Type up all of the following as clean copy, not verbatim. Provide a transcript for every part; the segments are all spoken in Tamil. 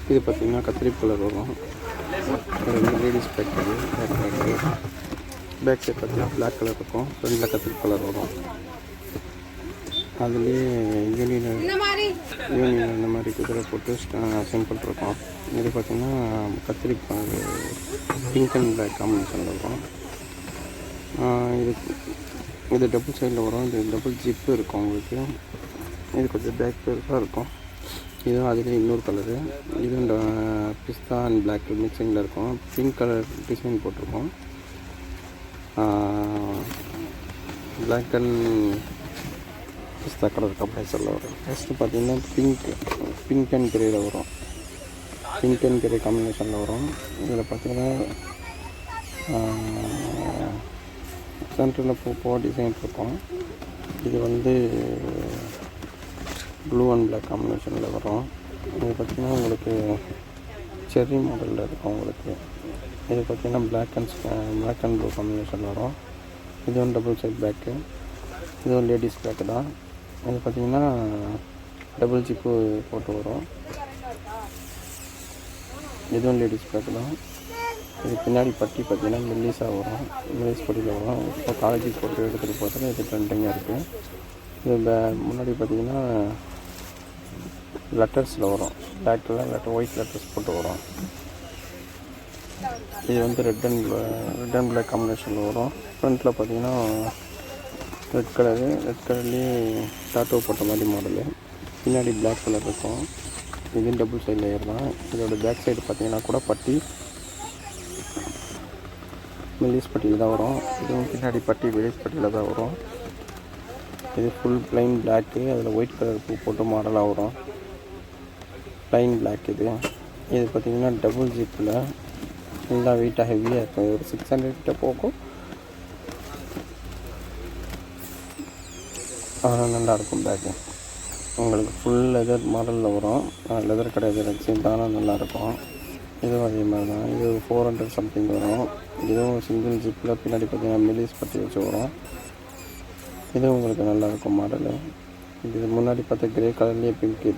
இது பார்த்திங்கன்னா கத்திரி கலர் வரும். லேடிஸ் பேக் இது பேக் சைட் பார்த்திங்கன்னா பிளாக் கலர் இருக்கும். ஃப்ரண்டில் கத்திரி கலர் வரும். அதுலேயே யூனியன் இந்த மாதிரி குதிரை போட்டு சிம்பிள் இருக்கும். இது பார்த்திங்கன்னா கத்திரி பிங்க் அண்ட் பிளாக் காம்பினேஷனில் வரும். இது டபுள் சைடில் வரும். இது டபுள் ஜிப்பு இருக்கும் உங்களுக்கு. இது கொஞ்சம் பேக் பெருசாக இருக்கும். இதுவும் அதுலேயே இன்னொரு கலரு. இதுவும் பிஸ்தா அண்ட் பிளாக் மிக்சிங்கில் இருக்கும். பிங்க் கலர் டிசைன் போட்டிருக்கோம். பிளாக் அண்ட் பிஸ்தா கலர் காம்பினேஷனில் வரும். ஃபஸ்ட்டு பார்த்திங்கன்னா பிங்க் அண்ட் கிரேயில் வரும். பிங்க் அண்ட் கிரே காம்பினேஷனில் வரும். இதில் பார்த்திங்கன்னா சென்டரில் பூ டிசைன் இருக்கும். இது வந்து ப்ளூ அண்ட் பிளாக் காம்பினேஷனில் வரும். இது பார்த்திங்கன்னா உங்களுக்கு செர்ரி மாடலில் இருக்கும் உங்களுக்கு. இது பார்த்திங்கன்னா பிளாக் அண்ட் ப்ளூ காம்பினேஷனில் வரும். இதுவும் டபுள் சைட் பேக்கு. இதுவும் லேடிஸ் பேக்கு தான். இது பார்த்திங்கன்னா டபுள் ஜிப்பு போட்டு வரும். இதுவும் லேடிஸ் பேக்கு தான். இது பின்னாடி பட்டி பார்த்திங்கன்னா மெல்லிஸாக வரும். மெல்லிஸ் பட்டியில் வரும். இப்போ காலேஜுக்கு போட்டு எடுத்துகிட்டு போகிறது இது ட்ரெண்டிங்காக இருக்குது. இது முன்னாடி பார்த்திங்கன்னா லெட்டர்ஸில் வரும். பேக்கில் ஒயிட் லெட்டர்ஸ் போட்டு வரும். இது வந்து ரெட் அண்ட் பிளாக் காம்பினேஷனில் வரும். ஃப்ரண்ட்டில் பார்த்திங்கன்னா ரெட் கலர்லேயே டாட்டோ போட்ட மாதிரி மாடலு. பின்னாடி பிளாக் கலர் இருக்கும். இது டபுள் சைட் லேயர் தான். இதோட பேக் சைடு பார்த்திங்கன்னா கூட பட்டி மெல்லிஸ் பட்டியில் தான் வரும். இதுவும் பின்னாடி பட்டி மெல்லிஸ் பட்டியில் தான் வரும். இது ஃபுல் ப்ளைன் பிளாக்கு. அதில் ஒயிட் கலர் பூ போட்டு மாடலாக வரும். ப்ளைன் பிளாக் இது பார்த்திங்கன்னா டபுள் ஜிப்பில் நல்லா வெயிட்டாக ஹெவியாக இருக்கும். ஒரு 600 கிட்ட போகும். அதனால் நல்லாயிருக்கும் பேக்கு. உங்களுக்கு ஃபுல் லெதர் மாடலில் வரும். லெதர் கிடையாது, ரெக்ஸின் தானே நல்லாயிருக்கும். இதுவும் அதே மாதிரி தான். இது 400 சம்திங் வரும். இதுவும் சிங்கிள் ஜிப்பில் பின்னாடி பார்த்திங்கன்னா மெல்லிஸ் பட்டி வச்சு வரும். இதுவும் உங்களுக்கு நல்லாயிருக்கும் மாடலு. இது முன்னாடி பார்த்தா கிரே கலர்லேயே பிங்க்.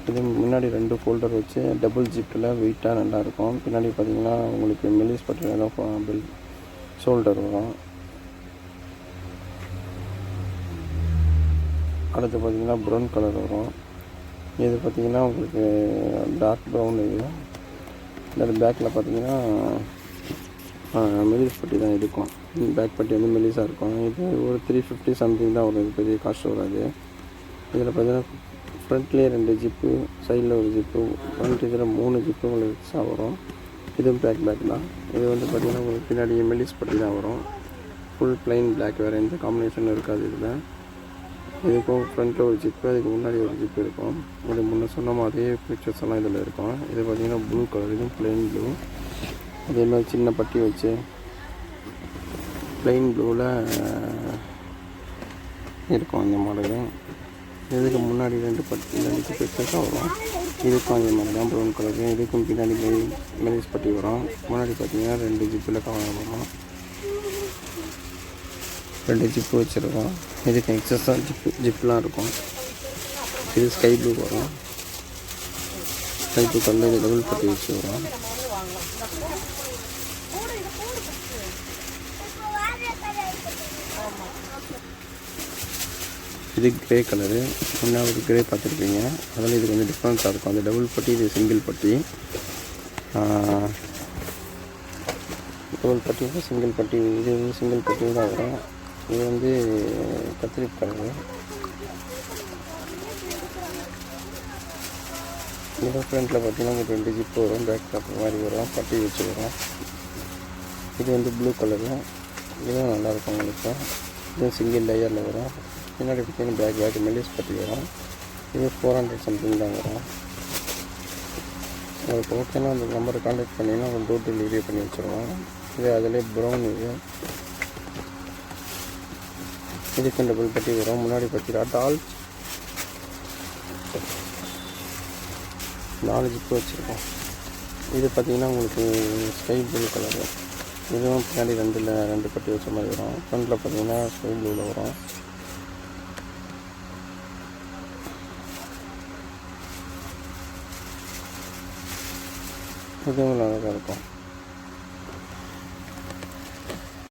இது முன்னாடி 2 ஃபோல்டர் வச்சு டபுள் ஜிப்பில் வெயிட்டாக நல்லாயிருக்கும். பின்னாடி பார்த்திங்கன்னா உங்களுக்கு மெல்லிஸ் பட்டியில் தான் ஷோல்டர் வரும். அடுத்து பார்த்திங்கன்னா ப்ரௌன் கலர் வரும். இது பார்த்திங்கன்னா உங்களுக்கு டார்க் ப்ரௌன். இது பேக்கில் பார்த்திங்கன்னா மெல்லிஸ் பட்டி தான் இருக்கும். பேக் பட்டி வந்து மெல்லிஸாக இருக்கும். இது ஒரு 350 சம்திங் தான் வரும். இது பெரிய காஸ்ட் வராது. இதில் பார்த்திங்கன்னா ஃப்ரண்ட்லேயே 2 ஜிப்பு, சைடில் ஒரு ஜிப்பு, ஃப்ரண்ட் இதில் 3 ஜிப்பு உங்களுக்கு எக்ஸ்ட்ரா வரும். இதுவும் பேக் தான். இது வந்து பார்த்திங்கன்னா உங்களுக்கு பின்னாடி மெல்லிஸ் பட்டி தான் வரும். ஃபுல் ப்ளைன் பிளாக், வேறு எந்த காம்பினேஷனும் இருக்காது. இதில் இதுக்கும் ஃப்ரண்ட்டில் ஒரு ஜிப்பு, அதுக்கு முன்னாடி ஒரு ஜிப்பு இருக்கும். இது முன்னே சொன்ன மாதிரியே பிக்சர்ஸ் எல்லாம் இதில் இருக்கும். இது பார்த்திங்கன்னா ப்ளூ கலர். இதுவும் ப்ளைன் ப்ளூ. அதேமாதிரி சின்ன பட்டி வச்சு ப்ளைன் ப்ளூவில் இருக்கும் அந்த மாடலு. இதுக்கு முன்னாடி 2 பிக்சர்ஸாக வரும். இதுக்கும் அதே மாதிரி தான் ப்ரௌன் கலரு. இதுக்கும் பின்னாடி மெல்லிஸ் பட்டி வரும். முன்னாடி பார்த்திங்கன்னா 2 ஜிப்பில் கவர் வரும். 2 ஜிப்பு வச்சுருக்கோம். இதுக்கு எக்ஸஸாக ஜிப்லாம் இருக்கும். இது ஸ்கை ப்ளூ வரும். ஸ்கை ப்ளூ கலரில் இது டபுள் பட்டி வச்சு வரும். இது கிரே கலரு. முன்னாடி கிரே பார்த்துருப்பீங்க. அதில் இது கொஞ்சம் டிஃப்ரென்ஸாக இருக்கும். அது டபுள் பட்டி, இது சிங்கிள் பட்டி. டபுள் பட்டி சிங்கிள் பட்டி. இது சிங்கிள் பட்டி தான் வரும். இது வந்து கத்திரி கலரு. இது ஃப்ரண்ட்டில் பார்த்திங்கன்னா உங்களுக்கு 2 ஜிப்பு வரும். பேக் டாப் மாதிரி வரும். பட்டி வச்சு வரும். இது வந்து ப்ளூ கலரு. இதுவும் நல்லாயிருக்கும் உங்களுக்கு. இது சிங்கிள் லேயரில் வரும். பின்னாடி பார்த்திங்கன்னா பேக் மெல்லிஸ் பட்டி வரும். இது 400 சம்திங் தான் வரும். உங்களுக்கு ஓகேனா அந்த நம்பரை கான்டாக்ட் பண்ணிங்கன்னா அவங்க டோர் டெலிவரி பண்ணி வச்சுருவோம். இது அதிலே ப்ரௌன். இதுக்கும் டபுள் பட்டி வரும். முன்னாடி பார்த்தீங்கன்னா 4 ஜிப்பு வச்சுருக்கோம். இது பார்த்திங்கன்னா உங்களுக்கு ஸ்கை ப்ளூ கலரு. இதுவும் பின்னாடி 2 பட்டி வச்ச மாதிரி வரும். ஃப்ரண்ட்டில் பார்த்திங்கன்னா ஸ்கை ப்ளூவில் வரும். இதுவும் அழகாக இருக்கும்.